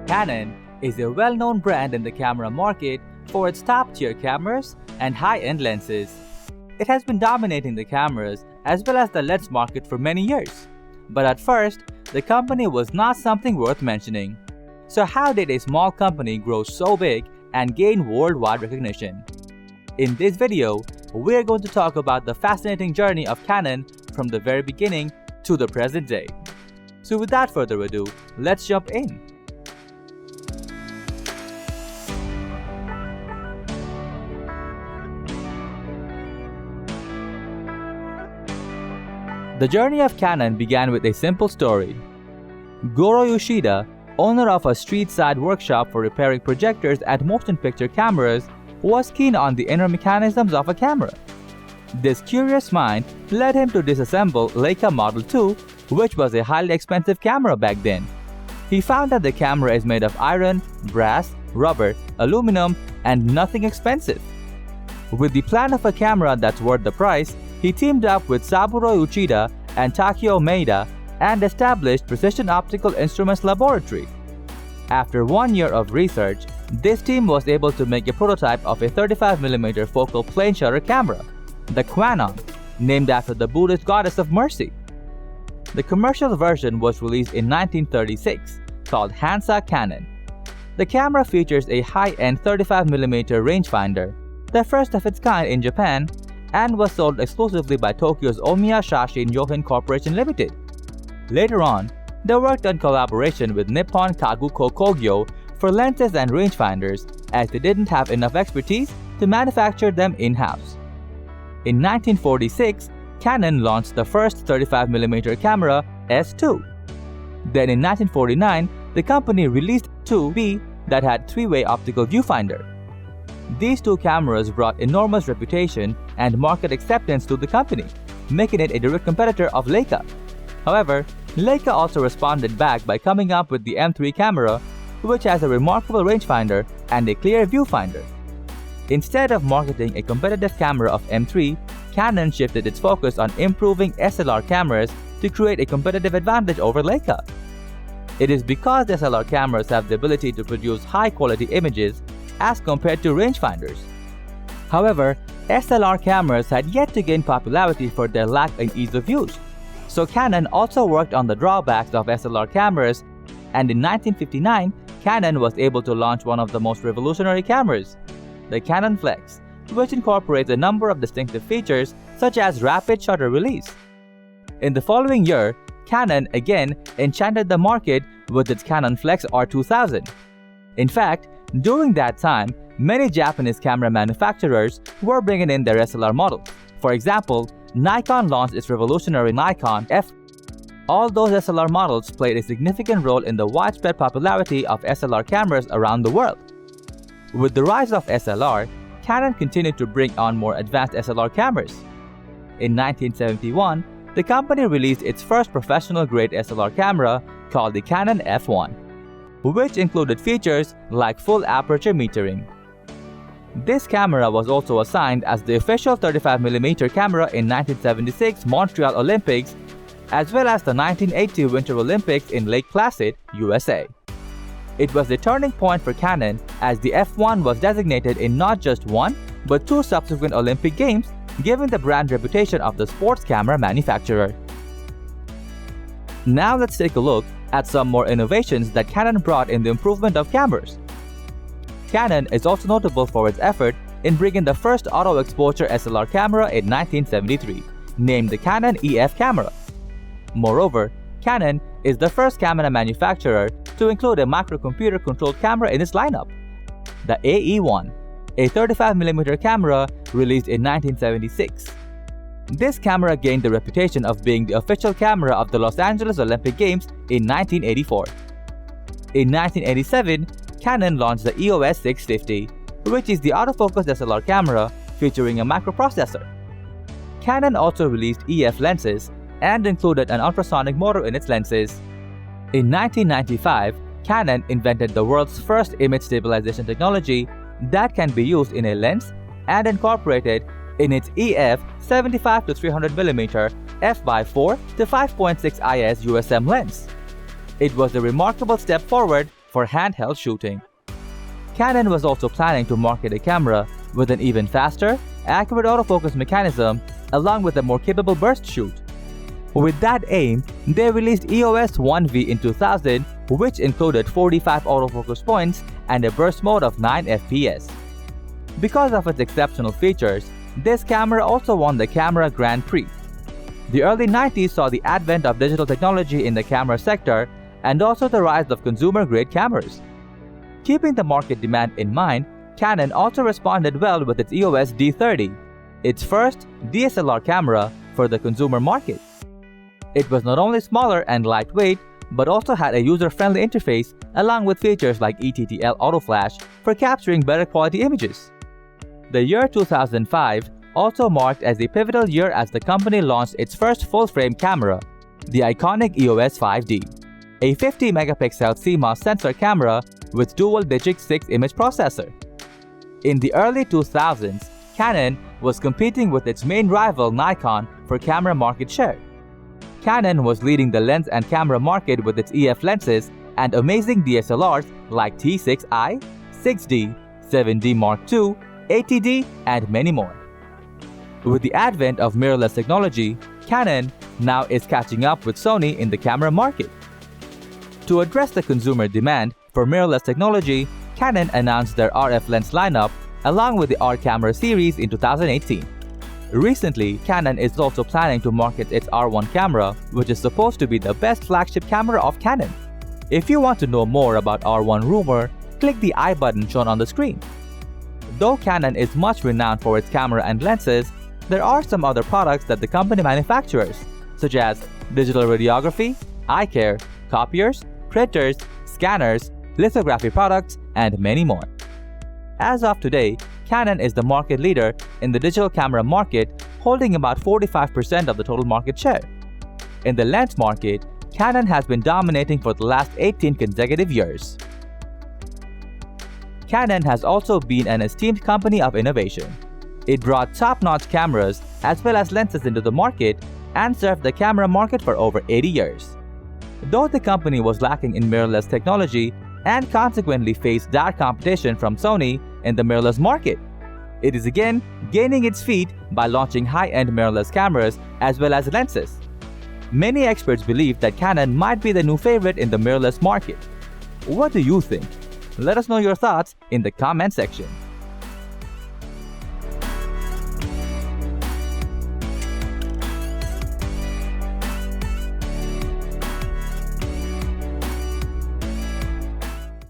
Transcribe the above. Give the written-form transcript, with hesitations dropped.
Canon is a well-known brand in the camera market for its top-tier cameras and high-end lenses. It has been dominating the cameras as well as the lens market for many years. But at first, the company was not something worth mentioning. So how did a small company grow so big and gain worldwide recognition? In this video, we are going to talk about the fascinating journey of Canon from the very beginning to the present day. So without further ado, let's jump in. The journey of Canon began with a simple story. Goro Yoshida, owner of a street-side workshop for repairing projectors and motion picture cameras, was keen on the inner mechanisms of a camera. This curious mind led him to disassemble Leica Model 2, which was a highly expensive camera back then. He found that the camera is made of iron, brass, rubber, aluminum, and nothing expensive. With the plan of a camera that's worth the price, he teamed up with Saburo Uchida and Takeo Maeda and established Precision Optical Instruments Laboratory. After 1 year of research, this team was able to make a prototype of a 35mm focal plane shutter camera, the Canon, named after the Buddhist goddess of mercy. The commercial version was released in 1936, called Hansa Canon. The camera features a high-end 35mm rangefinder, the first of its kind in Japan, and was sold exclusively by Tokyo's Omiya Shashin Yohin Corporation Limited. Later on, they worked on collaboration with Nippon Kaguko Kogyo for lenses and rangefinders, as they didn't have enough expertise to manufacture them in-house. In 1946, Canon launched the first 35mm camera, S2. Then in 1949, the company released 2B that had three-way optical viewfinder. These two cameras brought enormous reputation and market acceptance to the company, making it a direct competitor of Leica. However, Leica also responded back by coming up with the M3 camera, which has a remarkable rangefinder and a clear viewfinder. Instead of marketing a competitive camera of M3, Canon shifted its focus on improving SLR cameras to create a competitive advantage over Leica. It is because SLR cameras have the ability to produce high-quality images as compared to rangefinders. However, SLR cameras had yet to gain popularity for their lack in ease of use. So Canon also worked on the drawbacks of SLR cameras, and in 1959, Canon was able to launch one of the most revolutionary cameras, the Canonflex, which incorporates a number of distinctive features such as rapid shutter release. In the following year, Canon again enchanted the market with its Canonflex R2000. In fact, during that time, many Japanese camera manufacturers were bringing in their SLR models. For example, Nikon launched its revolutionary Nikon F. All those SLR models played a significant role in the widespread popularity of SLR cameras around the world. With the rise of SLR, Canon continued to bring on more advanced SLR cameras. In 1971, the company released its first professional-grade SLR camera called the Canon F1, which included features like full aperture metering. This camera was also assigned as the official 35mm camera in 1976 Montreal Olympics, as well as the 1980 Winter Olympics in Lake Placid, USA. It was a turning point for Canon, as the F1 was designated in not just one, but two subsequent Olympic Games, giving the brand reputation of the sports camera manufacturer. Now let's take a look at some more innovations that Canon brought in the improvement of cameras. Canon is also notable for its effort in bringing the first auto-exposure SLR camera in 1973, named the Canon EF camera. Moreover, Canon is the first camera manufacturer to include a microcomputer-controlled camera in its lineup, the AE1, a 35mm camera released in 1976. This camera gained the reputation of being the official camera of the Los Angeles Olympic Games in 1984. In 1987, Canon launched the EOS 650, which is the autofocus SLR camera featuring a microprocessor. Canon also released EF lenses and included an ultrasonic motor in its lenses. In 1995, Canon invented the world's first image stabilization technology that can be used in a lens and incorporated in its EF 75 to 300mm f/4 to 5.6 IS USM lens. It was a remarkable step forward for handheld shooting. Canon was also planning to market a camera with an even faster, accurate autofocus mechanism along with a more capable burst shoot. With that aim, they released EOS 1V in 2000, which included 45 autofocus points and a burst mode of 9 FPS. Because of its exceptional features, this camera also won the Camera Grand Prix. The early 90s saw the advent of digital technology in the camera sector and also the rise of consumer-grade cameras. Keeping the market demand in mind, Canon also responded well with its EOS D30, its first DSLR camera for the consumer market. It was not only smaller and lightweight, but also had a user-friendly interface along with features like ETTL autoflash for capturing better quality images. The year 2005 also marked as a pivotal year as the company launched its first full-frame camera, the iconic EOS 5D, a 50-megapixel CMOS sensor camera with dual-digit 6-image processor. In the early 2000s, Canon was competing with its main rival Nikon for camera market share. Canon was leading the lens and camera market with its EF lenses and amazing DSLRs like T6i, 6D, 7D Mark II, 80D, and many more. With the advent of mirrorless technology, Canon now is catching up with Sony in the camera market. To address the consumer demand for mirrorless technology, Canon announced their RF lens lineup along with the R camera series in 2018. Recently, Canon is also planning to market its R1 camera, which is supposed to be the best flagship camera of Canon. If you want to know more about R1 rumor, click the I button shown on the screen. Though Canon is much renowned for its camera and lenses, there are some other products that the company manufactures, such as digital radiography, eye care, copiers, printers, scanners, lithography products, and many more. As of today, Canon is the market leader in the digital camera market, holding about 45% of the total market share. In the lens market, Canon has been dominating for the last 18 consecutive years. Canon has also been an esteemed company of innovation. It brought top-notch cameras as well as lenses into the market and served the camera market for over 80 years. Though the company was lacking in mirrorless technology and consequently faced dire competition from Sony in the mirrorless market, it is again gaining its feet by launching high-end mirrorless cameras as well as lenses. Many experts believe that Canon might be the new favorite in the mirrorless market. What do you think? Let us know your thoughts in the comment section.